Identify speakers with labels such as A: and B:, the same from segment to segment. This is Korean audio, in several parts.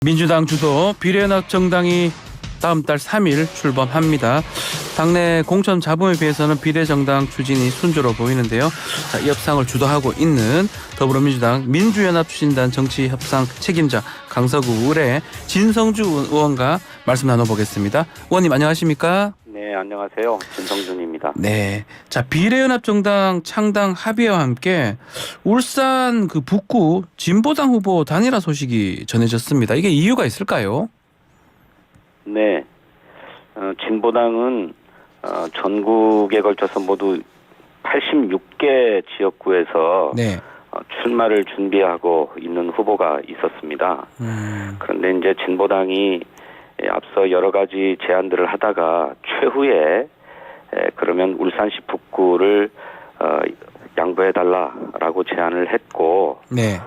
A: 민주당 주도 비례연합정당이 다음 달 3일 출범합니다. 당내 공천 자본에 비해서는 비례정당 추진이 순조로워 보이는데요. 이 협상을 주도하고 있는 더불어민주당 민주연합추진단 정치협상 책임자 강서구 의뢰 진성주 의원과 말씀 나눠보겠습니다. 의원님 안녕하십니까?
B: 네, 안녕하세요. 진성준입니다.
A: 네, 자 비례연합정당 창당 합의와 함께 울산 그 북구 진보당 후보 단일화 소식이 전해졌습니다. 이게 이유가 있을까요?
B: 네, 진보당은 전국에 걸쳐서 모두 86개 지역구에서
A: 네.
B: 출마를 준비하고 있는 후보가 있었습니다. 그런데 이제 진보당이 앞서 여러 가지 제안들을 하다가 최후에 그러면 울산시 북구를 양보해달라라고 제안을 했고,
A: 네.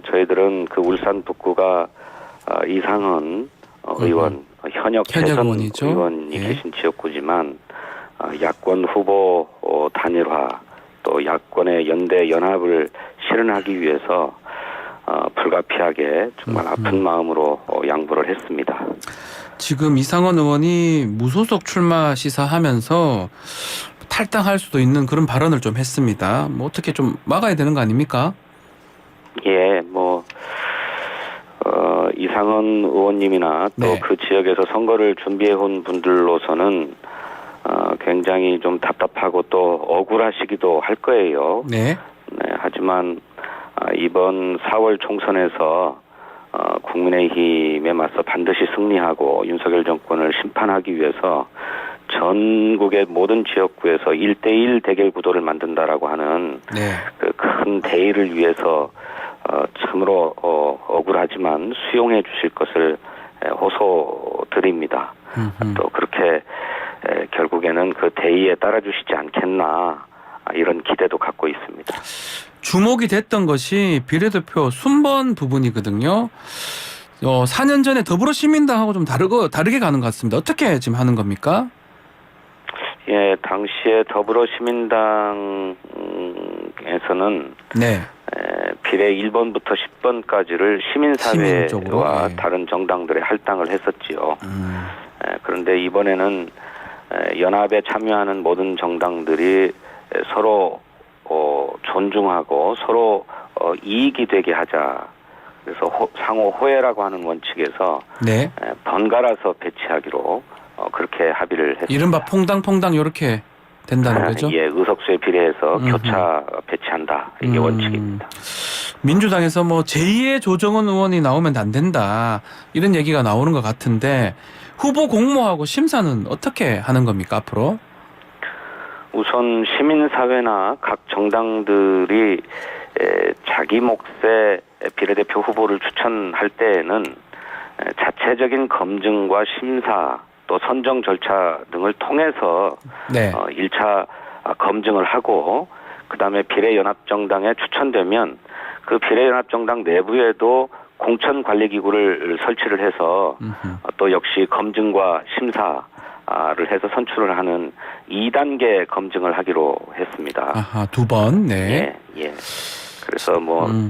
B: 저희들은 그 울산 북구가 이상은 의원, 현역 재선
A: 의원이죠.
B: 의원이
A: 네.
B: 계신 지역구지만 야권 후보 단일화 또 야권의 연대 연합을 실현하기 위해서 불가피하게 정말 아픈 마음으로 양보를 했습니다.
A: 지금 이상원 의원이 무소속 출마 시사하면서 탈당할 수도 있는 그런 발언을 좀 했습니다. 뭐 어떻게 좀 막아야 되는 거 아닙니까?
B: 예, 이상원 의원님이나 또
A: 네.
B: 그 지역에서 선거를 준비해온 분들로서는 굉장히 좀 답답하고 또 억울하시기도 할 거예요.
A: 네.
B: 네, 하지만 이번 4월 총선에서 국민의힘에 맞서 반드시 승리하고 윤석열 정권을 심판하기 위해서 전국의 모든 지역구에서 1대1 대결 구도를 만든다라고 하는
A: 네.
B: 그 큰 대의를 위해서 참으로 억울하지만 수용해 주실 것을 호소드립니다. 또 그렇게 결국에는 그 대의에 따라주시지 않겠나 이런 기대도 갖고 있습니다.
A: 주목이 됐던 것이 비례대표 순번 부분이거든요. 4년 전에 더불어시민당하고 좀 다르게 가는 것 같습니다. 어떻게 지금 하는 겁니까?
B: 예, 당시에 더불어시민당에서는
A: 네.
B: 비례 1번부터 10번까지를
A: 시민 쪽으로,
B: 시민사회와
A: 네.
B: 다른 정당들의 할당을 했었지요. 그런데 이번에는 연합에 참여하는 모든 정당들이 서로 존중하고 서로 이익이 되게 하자. 그래서 상호 호혜라고 하는 원칙에서
A: 네.
B: 번갈아서 배치하기로 그렇게 합의를 했습니다.
A: 이른바 퐁당퐁당 이렇게 된다는 거죠?
B: 예, 의석수에 비례해서 교차 배치한다. 이게 원칙입니다.
A: 민주당에서 뭐 제2의 조정원 의원이 나오면 안 된다 이런 얘기가 나오는 것 같은데 후보 공모하고 심사는 어떻게 하는 겁니까 앞으로?
B: 우선 시민사회나 각 정당들이 자기 몫의 비례대표 후보를 추천할 때에는 자체적인 검증과 심사 또 선정 절차 등을 통해서
A: 네.
B: 1차 검증을 하고 그다음에 비례연합정당에 추천되면 그 비례연합정당 내부에도 공천관리기구를 설치를 해서 또 역시 검증과 심사를 해서 선출을 하는 2단계 검증을 하기로 했습니다.
A: 아하, 2번. 네.
B: 예. 그래서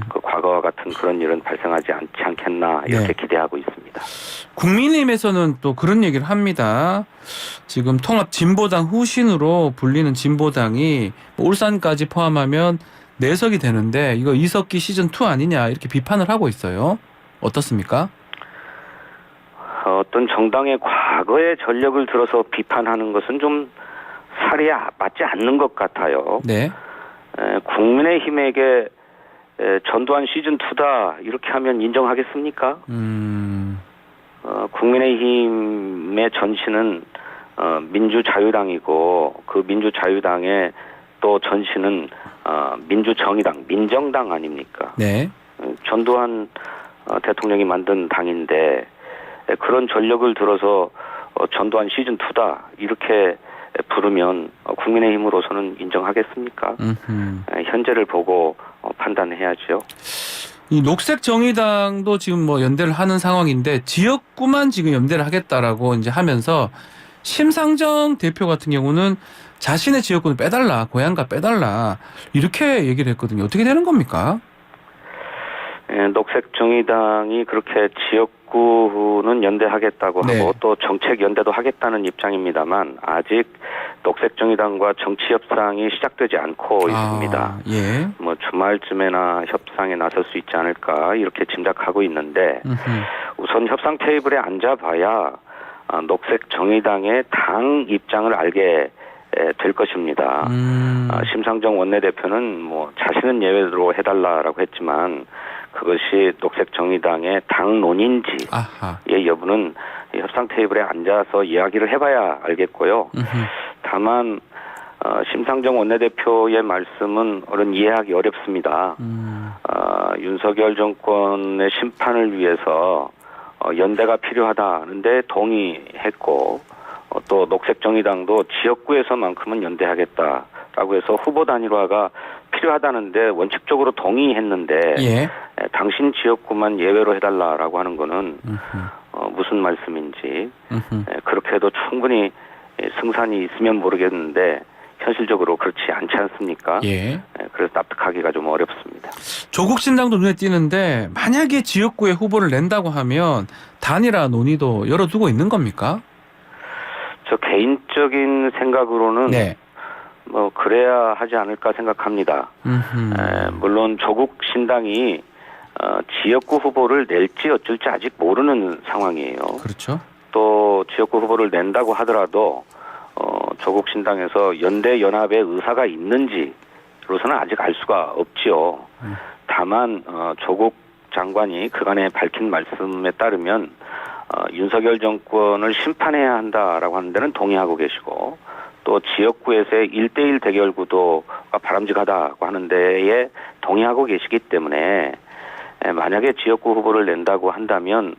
B: 그 과거와 같은 그런 일은 발생하지 않지 않겠나 이렇게
A: 네.
B: 기대하고 있습니다.
A: 국민의힘에서는 또 그런 얘기를 합니다. 지금 통합 진보당 후신으로 불리는 진보당이 울산까지 포함하면 4석이 되는데 이거 2석기 시즌2 아니냐 이렇게 비판을 하고 있어요. 어떻습니까?
B: 어떤 정당의 과거의 전력을 들어서 비판하는 것은 좀 사리에 맞지 않는 것 같아요.
A: 네.
B: 국민의힘에게 전두환 시즌2다 이렇게 하면 인정하겠습니까? 국민의힘의 전신은 민주자유당이고 그 민주자유당의 또 전신은 민주정의당, 민정당 아닙니까?
A: 네.
B: 전두환 대통령이 만든 당인데 그런 전력을 들어서 전두환 시즌2다 이렇게 부르면 국민의힘으로서는 인정하겠습니까? 현재를 보고 판단해야죠.
A: 이 녹색정의당도 지금 뭐 연대를 하는 상황인데 지역구만 지금 연대를 하겠다라고 이제 하면서 심상정 대표 같은 경우는 자신의 지역구는 빼달라, 고향가 빼달라 이렇게 얘기를 했거든요. 어떻게 되는 겁니까?
B: 녹색정의당이 그렇게 지역구는 연대하겠다고
A: 네.
B: 하고 또 정책 연대도 하겠다는 입장입니다만 아직 녹색정의당과 정치 협상이 시작되지 않고 있습니다.
A: 예.
B: 뭐 주말쯤에나 협상에 나설 수 있지 않을까 이렇게 짐작하고 있는데 우선 협상 테이블에 앉아봐야 녹색정의당의 당 입장을 알게 될 것입니다. 심상정 원내대표는 뭐 자신은 예외로 해달라라고 했지만 그것이 녹색정의당의 당 논인지의 여부는 협상 테이블에 앉아서 이야기를 해봐야 알겠고요. 다만 심상정 원내대표의 말씀은 어른 이해하기 어렵습니다. 윤석열 정권의 심판을 위해서 연대가 필요하다는데 동의했고 또 녹색정의당도 지역구에서만큼은 연대하겠다라고 해서 후보 단일화가 필요하다는데 원칙적으로 동의했는데
A: 예.
B: 당신 지역구만 예외로 해달라라고 하는 거는 무슨 말씀인지 그렇게 해도 충분히 승산이 있으면 모르겠는데 현실적으로 그렇지 않지 않습니까?
A: 예.
B: 그래서 납득하기가 좀 어렵습니다.
A: 조국 신당도 눈에 띄는데 만약에 지역구에 후보를 낸다고 하면 단일화 논의도 열어두고 있는 겁니까?
B: 저 개인적인 생각으로는
A: 네.
B: 뭐 그래야 하지 않을까 생각합니다. 물론 조국 신당이 지역구 후보를 낼지 어쩔지 아직 모르는 상황이에요.
A: 그렇죠.
B: 또 지역구 후보를 낸다고 하더라도 조국 신당에서 연대 연합의 의사가 있는지로서는 아직 알 수가 없지요. 다만 조국 장관이 그간에 밝힌 말씀에 따르면 윤석열 정권을 심판해야 한다라고 하는 데는 동의하고 계시고 또 지역구에서의 1대1 대결 구도가 바람직하다고 하는 데에 동의하고 계시기 때문에 만약에 지역구 후보를 낸다고 한다면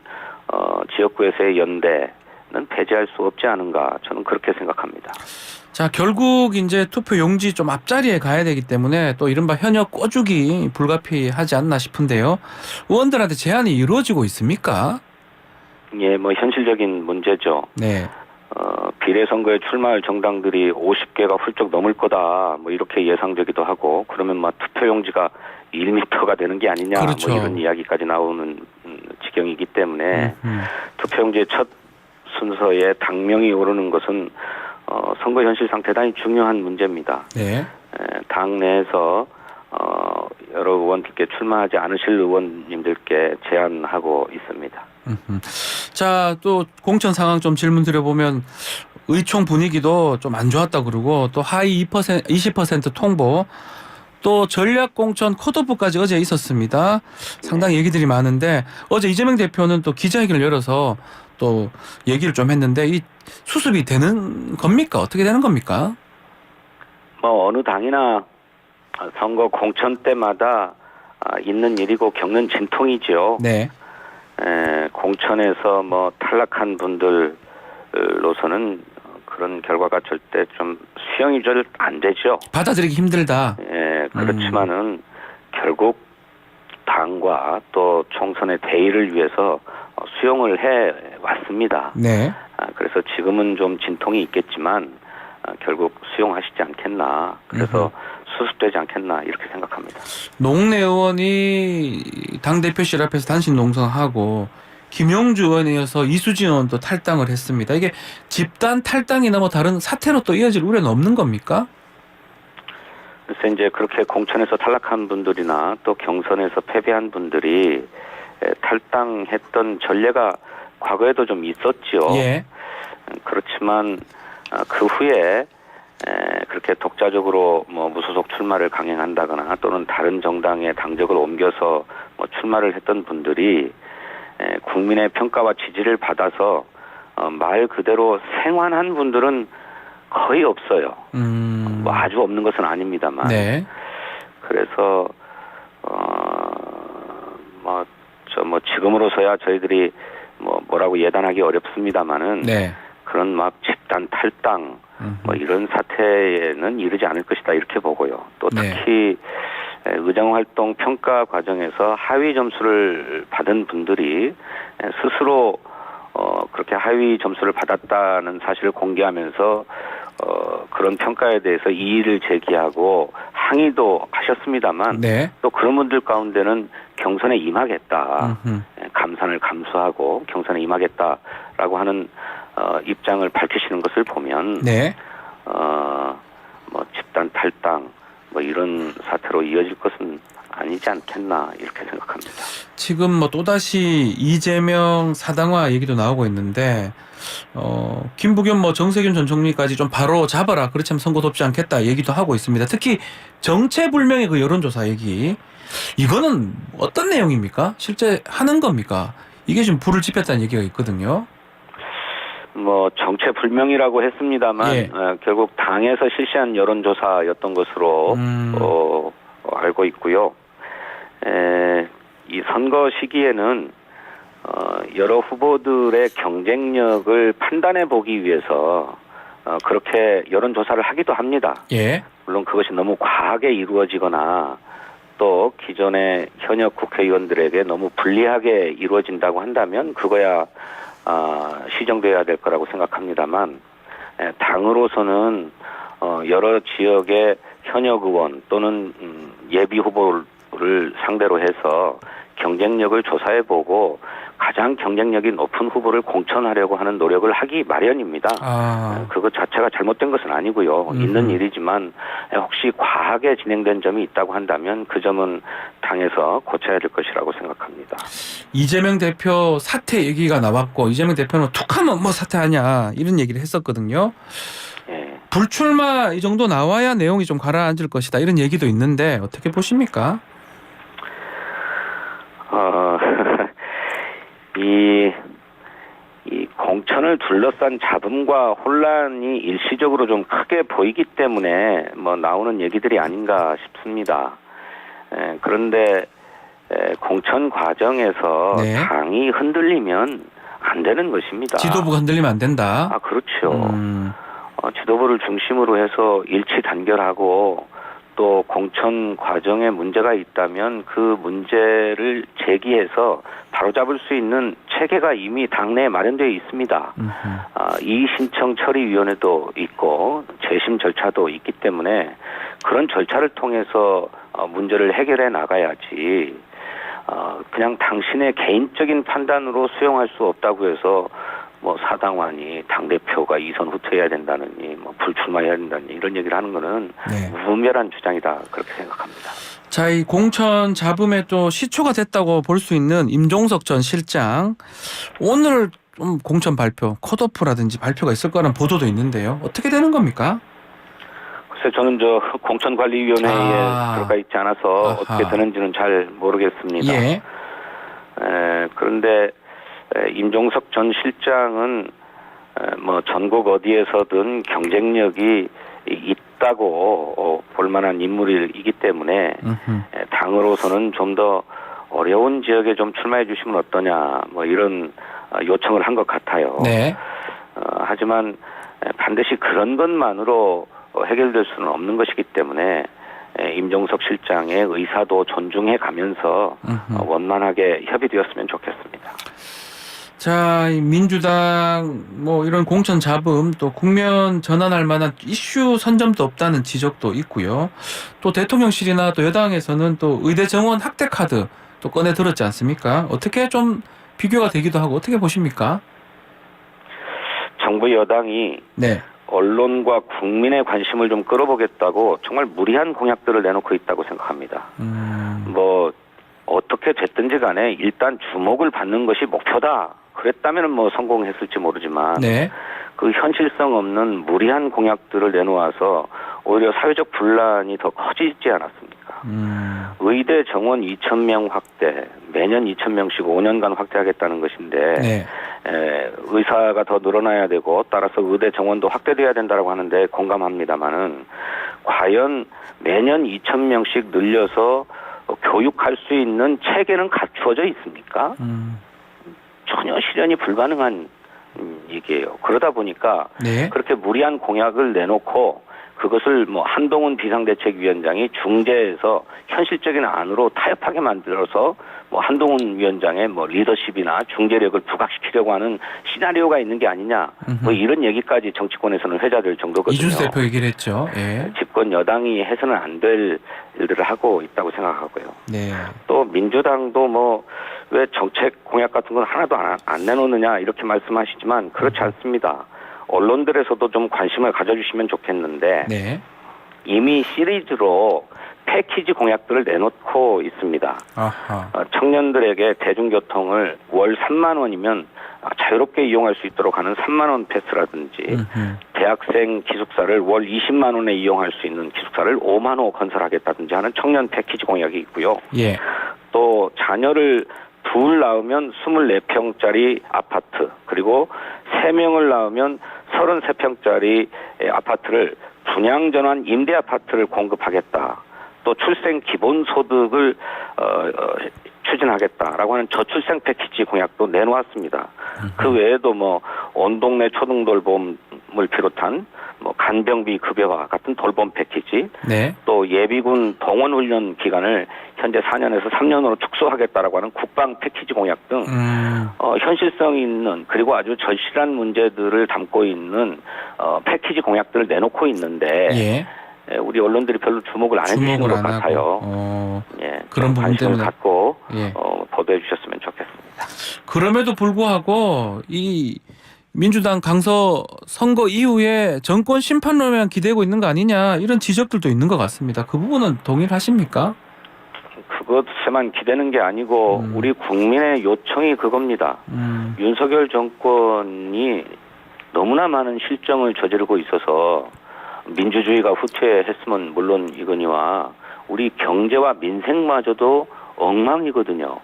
B: 지역구에서의 연대는 배제할 수 없지 않은가 저는 그렇게 생각합니다.
A: 자, 결국 이제 투표 용지 좀 앞자리에 가야 되기 때문에 또 이른바 현역 꿔주기 불가피하지 않나 싶은데요. 의원들한테 제안이 이루어지고 있습니까?
B: 예, 뭐 현실적인 문제죠.
A: 네.
B: 비례선거에 출마할 정당들이 50개가 훌쩍 넘을 거다. 뭐 이렇게 예상되기도 하고 그러면 막 투표용지가 1m가 되는 게 아니냐.
A: 그렇죠.
B: 뭐 이런 이야기까지 나오는 지경이기 때문에 투표용지의 첫 순서에 당명이 오르는 것은 선거 현실상 대단히 중요한 문제입니다.
A: 네.
B: 당 내에서 여러 의원들께 출마하지 않으실 의원님들께 제안하고 있습니다.
A: 자, 또 공천 상황 좀 질문 드려보면 의총 분위기도 좀 안 좋았다 그러고 또 하위 20% 통보 또 전략 공천 컷오프까지 어제 있었습니다. 상당히 얘기들이 많은데 어제 이재명 대표는 또 기자회견을 열어서 또 얘기를 좀 했는데 이 수습이 되는 겁니까? 어떻게 되는 겁니까?
B: 뭐 어느 당이나 선거 공천 때마다 있는 일이고 겪는 진통이죠.
A: 네.
B: 공천에서 뭐 탈락한 분들로서는 그런 결과가 절대 좀 수용이 잘 안 되죠.
A: 받아들이기 힘들다.
B: 그렇지만은 결국 당과 또 총선의 대의를 위해서 수용을 해 왔습니다.
A: 네.
B: 그래서 지금은 좀 진통이 있겠지만 결국 수용하시지 않겠나. 그래서 수습되지 않겠나 이렇게 생각합니다.
A: 노웅래 의원이 당대표실 앞에서 단식 농성하고 김용주 의원에 이어서 이수진 의원도 탈당을 했습니다. 이게 집단 탈당이나 뭐 다른 사태로 또 이어질 우려는 없는 겁니까?
B: 그래서 이제 그렇게 공천에서 탈락한 분들이나 또 경선에서 패배한 분들이 탈당했던 전례가 과거에도 좀 있었죠.
A: 예.
B: 그렇지만 그 후에 그렇게 독자적으로 뭐 무소속 출마를 강행한다거나 또는 다른 정당의 당적을 옮겨서 뭐 출마를 했던 분들이 국민의 평가와 지지를 받아서 말 그대로 생환한 분들은 거의 없어요. 뭐 아주 없는 것은 아닙니다만.
A: 네.
B: 그래서 뭐 지금으로서야 저희들이 뭐라고 예단하기 어렵습니다만은
A: 네.
B: 그런 막 집단 탈당 뭐 이런 사태에는 이르지 않을 것이다 이렇게 보고요. 또 특히 의정활동 평가 과정에서 하위 점수를 받은 분들이 스스로 그렇게 하위 점수를 받았다는 사실을 공개하면서 그런 평가에 대해서 이의를 제기하고 항의도 하셨습니다만
A: 네.
B: 또 그런 분들 가운데는 경선에 임하겠다. 감산을 감수하고 경선에 임하겠다라고 하는 입장을 밝히시는 것을 보면
A: 네.
B: 뭐 집단 탈당 뭐 이런 사태로 이어질 것은 아니지 않겠나 이렇게 생각합니다.
A: 지금 뭐 또다시 이재명 사당화 얘기도 나오고 있는데 김부겸 뭐 정세균 전 총리까지 좀 바로 잡아라. 그렇지 않으면 선거 돕지 않겠다 얘기도 하고 있습니다. 특히 정체불명의 그 여론조사 얘기 이거는 어떤 내용입니까? 실제 하는 겁니까? 이게 지금 불을 지폈다는 얘기가 있거든요.
B: 뭐 정체불명이라고 했습니다만
A: 예.
B: 결국 당에서 실시한 여론조사였던 것으로 알고 있고요. 이 선거 시기에는 여러 후보들의 경쟁력을 판단해 보기 위해서 그렇게 여론조사를 하기도 합니다.
A: 예.
B: 물론 그것이 너무 과하게 이루어지거나 또 기존의 현역 국회의원들에게 너무 불리하게 이루어진다고 한다면 그거야 시정돼야 될 거라고 생각합니다만 당으로서는 여러 지역의 현역 의원 또는 예비 후보를 상대로 해서 경쟁력을 조사해보고 가장 경쟁력이 높은 후보를 공천하려고 하는 노력을 하기 마련입니다. 그것 자체가 잘못된 것은 아니고요. 있는 일이지만 혹시 과하게 진행된 점이 있다고 한다면 그 점은 당에서 고쳐야 될 것이라고 생각합니다.
A: 이재명 대표 사퇴 얘기가 나왔고 이재명 대표는 툭하면 뭐 사퇴하냐 이런 얘기를 했었거든요.
B: 예.
A: 불출마 이 정도 나와야 내용이 좀 가라앉을 것이다 이런 얘기도 있는데 어떻게 보십니까?
B: 이 공천을 둘러싼 잡음과 혼란이 일시적으로 좀 크게 보이기 때문에 뭐 나오는 얘기들이 아닌가 싶습니다. 그런데 공천 과정에서
A: 네.
B: 당이 흔들리면 안 되는 것입니다.
A: 지도부가 흔들리면 안 된다.
B: 그렇죠. 지도부를 중심으로 해서 일치 단결하고 또 공천 과정에 문제가 있다면 그 문제를 제기해서 바로잡을 수 있는 체계가 이미 당내에 마련되어 있습니다. 이의신청 처리위원회도 있고 재심 절차도 있기 때문에 그런 절차를 통해서 문제를 해결해 나가야지 그냥 당신의 개인적인 판단으로 수용할 수 없다고 해서 뭐 사당화니 당대표가 이선 후퇴해야 된다느니 뭐 불출마해야 된다니 이런 얘기를 하는 거는
A: 네.
B: 무분별한 주장이다 그렇게 생각합니다.
A: 자, 이 공천 잡음에 또 시초가 됐다고 볼 수 있는 임종석 전 실장 오늘 좀 공천 발표 컷오프라든지 발표가 있을 거라는 보도도 있는데요. 어떻게 되는 겁니까?
B: 글쎄 저는 공천관리위원회에 들어가 있지 않아서 어떻게 되는지는 잘 모르겠습니다.
A: 예.
B: 그런데 임종석 전 실장은 뭐 전국 어디에서든 경쟁력이 있다고 볼 만한 인물이기 때문에 당으로서는 좀 더 어려운 지역에 좀 출마해 주시면 어떠냐 뭐 이런 요청을 한 것 같아요.
A: 네.
B: 하지만 반드시 그런 것만으로 해결될 수는 없는 것이기 때문에 임종석 실장의 의사도 존중해 가면서 원만하게 협의되었으면 좋겠습니다.
A: 자, 이 민주당 뭐 이런 공천 잡음 또 국면 전환할 만한 이슈 선점도 없다는 지적도 있고요. 또 대통령실이나 또 여당에서는 또 의대 정원 학대 카드 또 꺼내 들었지 않습니까? 어떻게 좀 비교가 되기도 하고 어떻게 보십니까?
B: 정부 여당이
A: 네.
B: 언론과 국민의 관심을 좀 끌어보겠다고 정말 무리한 공약들을 내놓고 있다고 생각합니다. 뭐 어떻게 됐든지 간에 일단 주목을 받는 것이 목표다. 그랬다면 뭐 성공했을지 모르지만
A: 네.
B: 그 현실성 없는 무리한 공약들을 내놓아서 오히려 사회적 분란이 더 커지지 않았습니까? 의대 정원 2,000명 확대, 매년 2,000명씩 5년간 확대하겠다는 것인데
A: 네.
B: 의사가 더 늘어나야 되고 따라서 의대 정원도 확대돼야 된다고 하는데 공감합니다만은 과연 매년 2,000명씩 늘려서 교육할 수 있는 체계는 갖추어져 있습니까? 전혀 실현이 불가능한 얘기예요. 그러다 보니까
A: 네.
B: 그렇게 무리한 공약을 내놓고 그것을 뭐 한동훈 비상대책위원장이 중재해서 현실적인 안으로 타협하게 만들어서 뭐 한동훈 위원장의 뭐 리더십이나 중재력을 부각시키려고 하는 시나리오가 있는 게 아니냐. 뭐 이런 얘기까지 정치권에서는 회자될 정도거든요.
A: 이준수 대표 얘기를 했죠. 예.
B: 집권 여당이 해서는 안 될 일들을 하고 있다고 생각하고요.
A: 네.
B: 또 민주당도 뭐 왜 정책 공약 같은 건 하나도 안 내놓느냐 이렇게 말씀하시지만 그렇지 않습니다. 언론들에서도 좀 관심을 가져주시면 좋겠는데
A: 네.
B: 이미 시리즈로 패키지 공약들을 내놓고 있습니다.
A: 아하.
B: 청년들에게 대중교통을 월 3만 원이면 자유롭게 이용할 수 있도록 하는 3만 원 패스라든지 대학생 기숙사를 월 20만 원에 이용할 수 있는 기숙사를 5만 호 건설하겠다든지 하는 청년 패키지 공약이 있고요.
A: 예. 또
B: 자녀를 둘 낳으면 24평짜리 아파트, 그리고 3명을 낳으면 33평짜리 아파트를 분양전환 임대 아파트를 공급하겠다. 또 출생 기본소득을 추진하겠다라고 하는 저출생 패키지 공약도 내놓았습니다. 그 외에도 뭐 온 동네 초등돌봄을 비롯한 뭐 간병비 급여와 같은 돌봄 패키지,
A: 네.
B: 또 예비군 동원훈련 기간을 현재 4년에서 3년으로 축소하겠다라고 하는 국방 패키지 공약 등 현실성 있는 그리고 아주 절실한 문제들을 담고 있는 패키지 공약들을 내놓고 있는데
A: 예.
B: 우리 언론들이 별로 주목을 안 해주시는 것 같아요.
A: 예. 그런 부분
B: 관심을
A: 때문에
B: 갖고
A: 예.
B: 보도해 주셨으면 좋겠습니다.
A: 그럼에도 불구하고 이 민주당 강서 선거 이후에 정권 심판론에만 기대고 있는 거 아니냐 이런 지적들도 있는 것 같습니다. 그 부분은 동일하십니까?
B: 그것에만 기대는 게 아니고 우리 국민의 요청이 그겁니다. 윤석열 정권이 너무나 많은 실정을 저지르고 있어서 민주주의가 후퇴했으면 물론 이거니와 우리 경제와 민생마저도 엉망이거든요.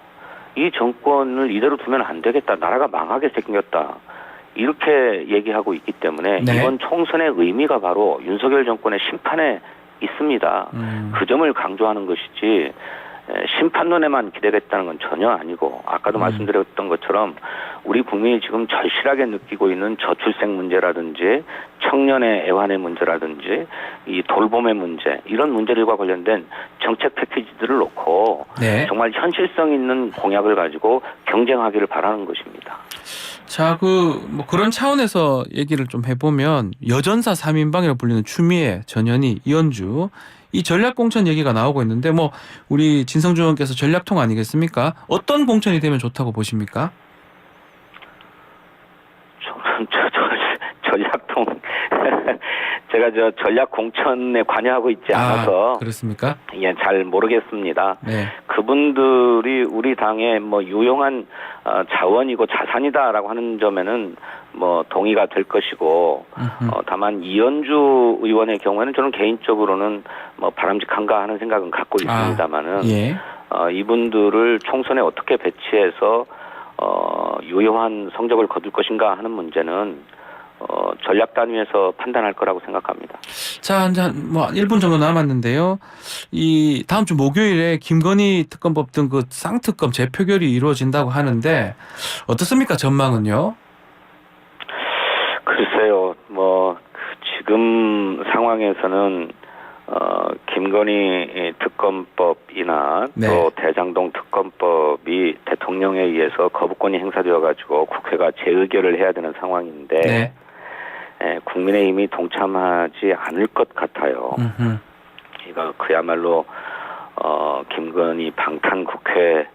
B: 이 정권을 이대로 두면 안 되겠다. 나라가 망하게 생겼다. 이렇게 얘기하고 있기 때문에
A: 네.
B: 이번 총선의 의미가 바로 윤석열 정권의 심판에 있습니다. 그 점을 강조하는 것이지 심판론에만 기대겠다는 건 전혀 아니고 아까도 말씀드렸던 것처럼 우리 국민이 지금 절실하게 느끼고 있는 저출생 문제라든지 청년의 애환의 문제라든지 이 돌봄의 문제 이런 문제들과 관련된 정책 패키지들을 놓고
A: 네.
B: 정말 현실성 있는 공약을 가지고 경쟁하기를 바라는 것입니다.
A: 자, 뭐 그런 차원에서 얘기를 좀 해보면 여전사 3인방이라고 불리는 추미애, 전현희, 이현주 이 전략 공천 얘기가 나오고 있는데 뭐 우리 진성준 의원께서 전략통 아니겠습니까? 어떤 공천이 되면 좋다고 보십니까?
B: 저는 전략통 제가 전략 공천에 관여하고 있지 않아서
A: 그렇습니까?
B: 예, 잘 모르겠습니다.
A: 네.
B: 그분들이 우리 당의 뭐 유용한 자원이고 자산이다라고 하는 점에는 뭐 동의가 될 것이고 다만 이현주 의원의 경우에는 저는 개인적으로는 뭐 바람직한가 하는 생각은 갖고 있습니다만은
A: 예.
B: 이분들을 총선에 어떻게 배치해서 유효한 성적을 거둘 것인가 하는 문제는 전략 단위에서 판단할 거라고 생각합니다.
A: 자, 이제 뭐 1분 정도 남았는데요. 이 다음 주 목요일에 김건희 특검법 등 그 쌍특검 재표결이 이루어진다고 하는데 어떻습니까? 전망은요?
B: 글쎄요, 뭐 지금 상황에서는 김건희 특검법이나
A: 네.
B: 또 대장동 특검법이 대통령에 의해서 거부권이 행사되어 가지고 국회가 재의결을 해야 되는 상황인데
A: 네.
B: 국민의힘이 동참하지 않을 것 같아요. 이거 그야말로 김건희 방탄 국회를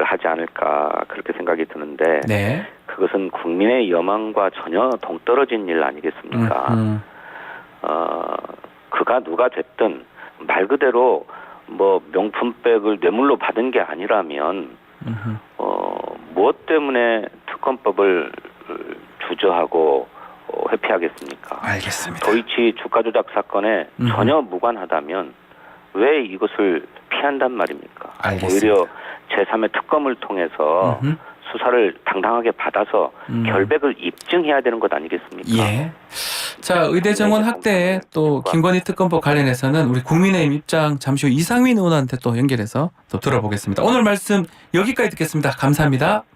B: 하지 않을까 그렇게 생각이 드는데
A: 네.
B: 그것은 국민의 여망과 전혀 동떨어진 일 아니겠습니까? 그가 누가 됐든 말 그대로 뭐 명품백을 뇌물로 받은 게 아니라면 무엇 때문에 특검법을 주저하고 회피하겠습니까?
A: 알겠습니다.
B: 도이치 주가 조작 사건에 전혀 무관하다면 왜 이것을 피한단 말입니까?
A: 알겠습니다.
B: 오히려 제3의 특검을 통해서 수사를 당당하게 받아서 결백을 입증해야 되는 것 아니겠습니까?
A: 예. 자, 의대 정원 확대 또 김건희 특검법 관련해서는 우리 국민의힘 입장 잠시 후 이상민 의원한테 또 연결해서 또 들어보겠습니다. 오늘 말씀 여기까지 듣겠습니다. 감사합니다.